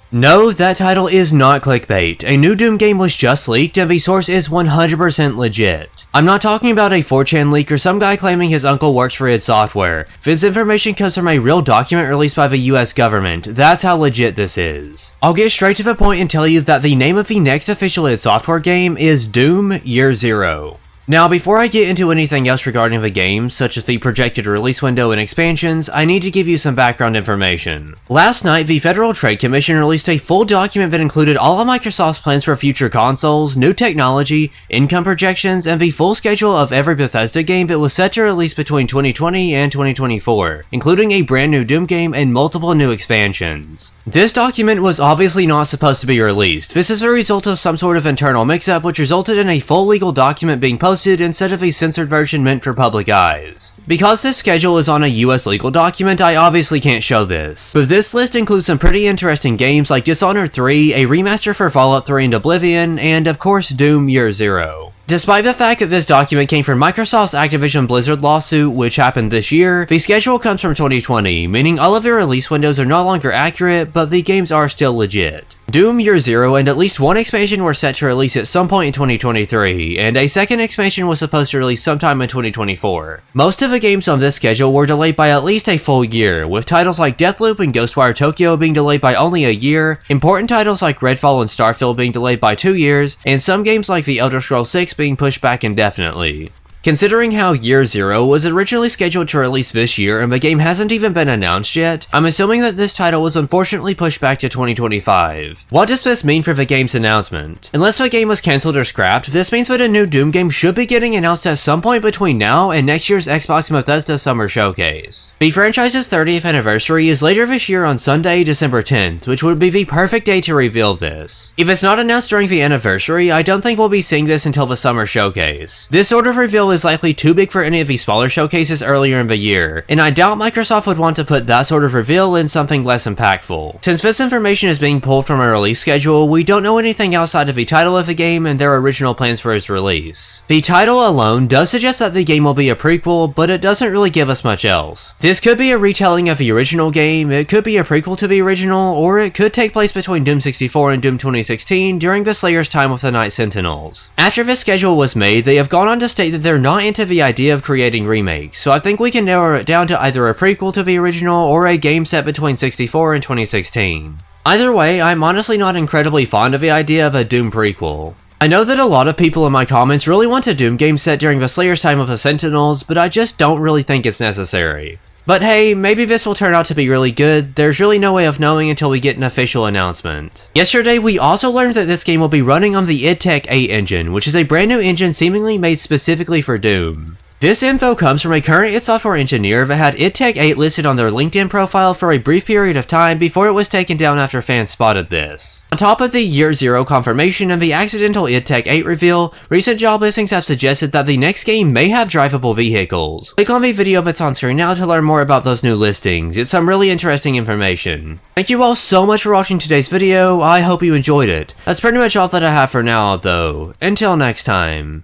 No, that title is not clickbait. A new Doom game was just leaked and the source is 100% legit. I'm not talking about a 4chan leak or some guy claiming his uncle works for id Software. This information comes from a real document released by the US government. That's how legit this is. I'll get straight to the point and tell you that the name of the next official id Software game is Doom Year Zero. Now, before I get into anything else regarding the game, such as the projected release window and expansions, I need to give you some background information. Last night, the Federal Trade Commission released a full document that included all of Microsoft's plans for future consoles, new technology, income projections, and the full schedule of every Bethesda game that was set to release between 2020 and 2024, including a brand new Doom game and multiple new expansions. This document was obviously not supposed to be released. This is a result of some sort of internal mix-up which resulted in a full legal document being posted instead of a censored version meant for public eyes. Because this schedule is on a US legal document, I obviously can't show this. But this list includes some pretty interesting games like Dishonored 3, a remaster for Fallout 3 and Oblivion, and of course Doom Year Zero. Despite the fact that this document came from Microsoft's Activision Blizzard lawsuit, which happened this year, the schedule comes from 2020, meaning all of the release windows are no longer accurate, but the games are still legit. Doom Year Zero and at least one expansion were set to release at some point in 2023, and a second expansion was supposed to release sometime in 2024. Most of the games on this schedule were delayed by at least a full year, with titles like Deathloop and Ghostwire Tokyo being delayed by only a year, important titles like Redfall and Starfield being delayed by 2 years, and some games like The Elder Scrolls 6 being pushed back indefinitely. Considering how Year Zero was originally scheduled to release this year and the game hasn't even been announced yet, I'm assuming that this title was unfortunately pushed back to 2025. What does this mean for the game's announcement? Unless the game was cancelled or scrapped, this means that a new Doom game should be getting announced at some point between now and next year's Xbox and Bethesda Summer Showcase. The franchise's 30th anniversary is later this year on Sunday, December 10th, which would be the perfect day to reveal this. If it's not announced during the anniversary, I don't think we'll be seeing this until the Summer Showcase. This sort of reveal is likely too big for any of the smaller showcases earlier in the year, and I doubt Microsoft would want to put that sort of reveal in something less impactful. Since this information is being pulled from a release schedule, we don't know anything outside of the title of the game and their original plans for its release. The title alone does suggest that the game will be a prequel, but it doesn't really give us much else. This could be a retelling of the original game, it could be a prequel to the original, or it could take place between Doom 64 and Doom 2016 during the Slayer's time with the Night Sentinels. After this schedule was made, they have gone on to state that they're not into the idea of creating remakes, so I think we can narrow it down to either a prequel to the original or a game set between 64 and 2016. Either way, I'm honestly not incredibly fond of the idea of a Doom prequel. I know that a lot of people in my comments really want a Doom game set during the Slayer's time with the Sentinels, but I just don't really think it's necessary. But hey, maybe this will turn out to be really good. There's really no way of knowing until we get an official announcement. Yesterday, we also learned that this game will be running on the id Tech 8 engine, which is a brand new engine seemingly made specifically for Doom. This info comes from a current id Software engineer that had id Tech 8 listed on their LinkedIn profile for a brief period of time before it was taken down after fans spotted this. On top of the Year Zero confirmation and the accidental id Tech 8 reveal, recent job listings have suggested that the next game may have drivable vehicles. Click on the video that's on screen now to learn more about those new listings. It's some really interesting information. Thank you all so much for watching today's video, I hope you enjoyed it. That's pretty much all that I have for now though. Until next time.